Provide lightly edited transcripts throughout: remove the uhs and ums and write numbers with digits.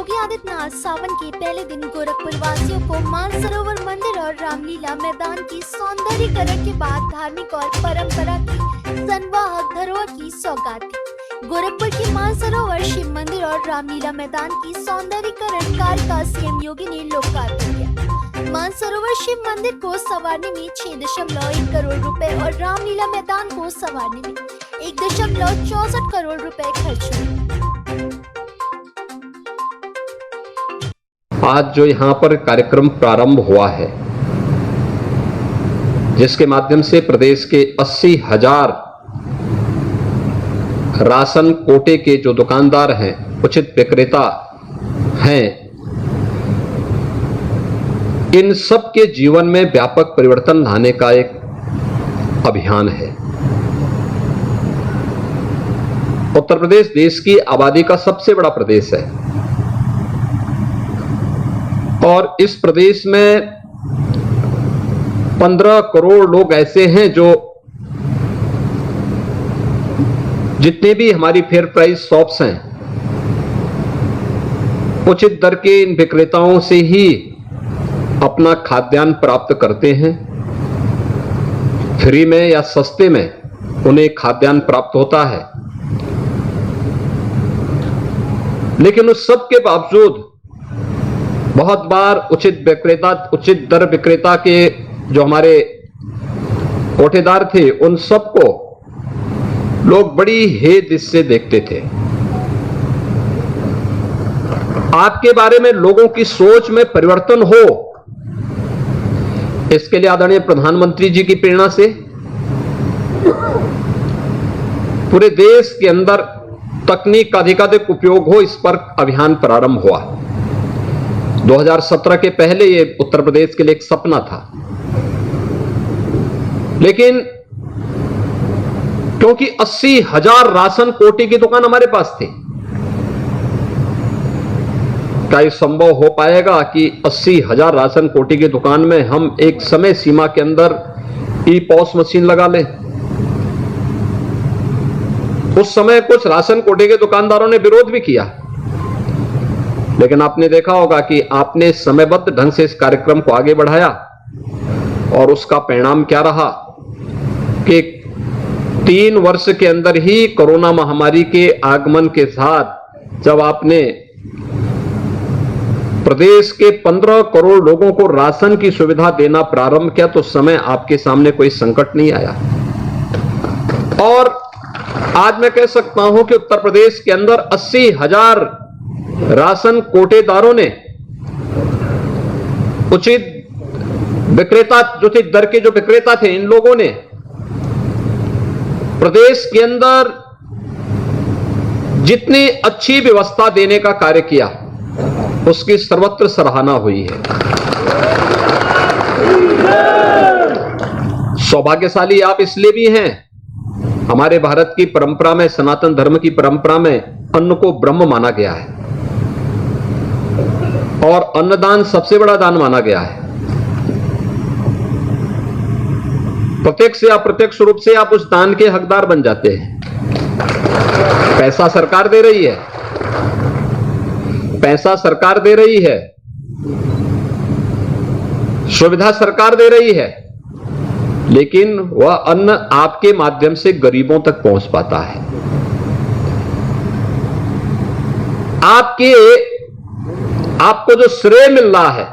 योगी आदित्यनाथ सावन के पहले दिन गोरखपुर वासियों को मानसरोवर मंदिर और रामलीला मैदान की सौंदर्यीकरण के बाद धार्मिक और परंपरा की संवाहक धरोहर की सौगात दी। गोरखपुर के मानसरोवर शिव मंदिर और रामलीला मैदान की सौंदर्यीकरण कार्य का सीएम योगी ने लोकार्पण किया। मानसरोवर शिव मंदिर को संवारने में 6.1 करोड़ रुपए और रामलीला मैदान को संवारने में 1.64 करोड़ रुपए खर्च हुए। आज जो यहाँ पर कार्यक्रम प्रारंभ हुआ है, जिसके माध्यम से प्रदेश के 80,000 राशन कोटे के जो दुकानदार हैं, उचित विक्रेता हैं, इन सब के जीवन में व्यापक परिवर्तन लाने का एक अभियान है। उत्तर प्रदेश देश की आबादी का सबसे बड़ा प्रदेश है और इस प्रदेश में 15 करोड़ लोग ऐसे हैं जो जितने भी हमारी फेयर प्राइस शॉप्स हैं, उचित दर के इन विक्रेताओं से ही अपना खाद्यान्न प्राप्त करते हैं। फ्री में या सस्ते में उन्हें खाद्यान्न प्राप्त होता है, लेकिन उस सब के बावजूद बहुत बार उचित दर विक्रेता के जो हमारे कोटेदार थे, उन सबको लोग बड़ी हेद से देखते थे। आपके बारे में लोगों की सोच में परिवर्तन हो, इसके लिए आदरणीय प्रधानमंत्री जी की प्रेरणा से पूरे देश के अंदर तकनीक का अधिकाधिक उपयोग हो, इस पर अभियान प्रारंभ हुआ। 2017 के पहले ये उत्तर प्रदेश के लिए एक सपना था, लेकिन क्योंकि 80,000 राशन कोटे की दुकान हमारे पास थी, क्या यह संभव हो पाएगा कि 80,000 राशन कोटे की दुकान में हम एक समय सीमा के अंदर ई-पॉस मशीन लगा लें? उस समय कुछ राशन कोटे के दुकानदारों ने विरोध भी किया, लेकिन आपने देखा होगा कि आपने समयबद्ध ढंग से इस कार्यक्रम को आगे बढ़ाया और उसका परिणाम क्या रहा कि 3 वर्ष के अंदर ही कोरोना महामारी के आगमन के साथ जब आपने प्रदेश के 15 करोड़ लोगों को राशन की सुविधा देना प्रारंभ किया, तो उस समय आपके सामने कोई संकट नहीं आया। और आज मैं कह सकता हूं कि उत्तर प्रदेश के अंदर 80,000 राशन कोटेदारों ने उचित विक्रेता, उचित दर के जो विक्रेता थे, इन लोगों ने प्रदेश के अंदर जितनी अच्छी व्यवस्था देने का कार्य किया, उसकी सर्वत्र सराहना हुई है। सौभाग्यशाली आप इसलिए भी हैं, हमारे भारत की परंपरा में, सनातन धर्म की परंपरा में अन्न को ब्रह्म माना गया है और अन्नदान सबसे बड़ा दान माना गया है। प्रत्यक्ष या अप्रत्यक्ष रूप से आप उस दान के हकदार बन जाते हैं। पैसा सरकार दे रही है, पैसा सरकार दे रही है, सुविधा सरकार दे रही है, लेकिन वह अन्न आपके माध्यम से गरीबों तक पहुंच पाता है। आपको जो श्रेय मिल रहा है,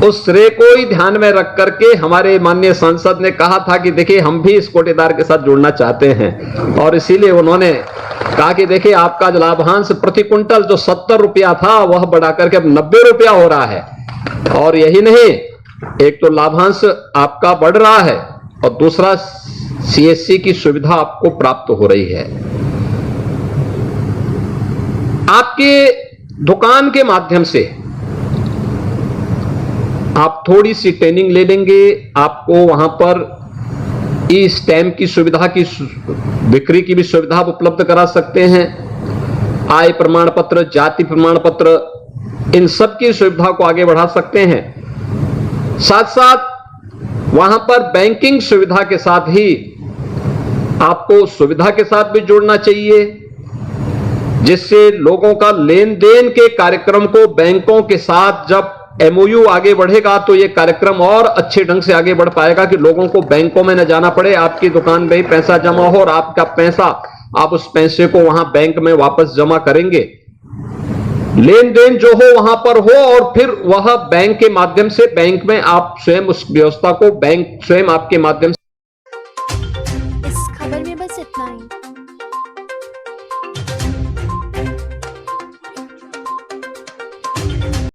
उस श्रेय को ही ध्यान में रख करके हमारे माननीय सांसद ने कहा था कि देखिए हम भी इस कोटेदार के साथ जुड़ना चाहते हैं, और इसीलिए उन्होंने कहा कि देखिए आपका जो लाभांश प्रति क्विंटल जो 70 रुपया था, वह बढ़ा करके अब 90 रुपया हो रहा है। और यही नहीं, एक तो लाभांश आपका बढ़ रहा है और दूसरा सीएससी की सुविधा आपको प्राप्त हो रही है। आपके दुकान के माध्यम से आप थोड़ी सी ट्रेनिंग ले लेंगे, आपको वहां पर ई स्टैम्प की सुविधा की बिक्री की भी सुविधा उपलब्ध करा सकते हैं। आय प्रमाण पत्र, जाति प्रमाण पत्र, इन सब की सुविधा को आगे बढ़ा सकते हैं। साथ साथ वहां पर बैंकिंग सुविधा के साथ ही आपको सुविधा के साथ भी जोड़ना चाहिए जिससे लोगों का लेन देन के कार्यक्रम को बैंकों के साथ जब एमओयू आगे बढ़ेगा तो ये कार्यक्रम और अच्छे ढंग से आगे बढ़ पाएगा कि लोगों को बैंकों में न जाना पड़े, आपकी दुकान में ही पैसा जमा हो और आपका पैसा आप उस पैसे को वहां बैंक में वापस जमा करेंगे, लेन देन जो हो वहां पर हो और फिर वह बैंक के माध्यम से बैंक में आप स्वयं उस व्यवस्था को बैंक स्वयं आपके माध्यम से। इस खबर में बस इतना ही।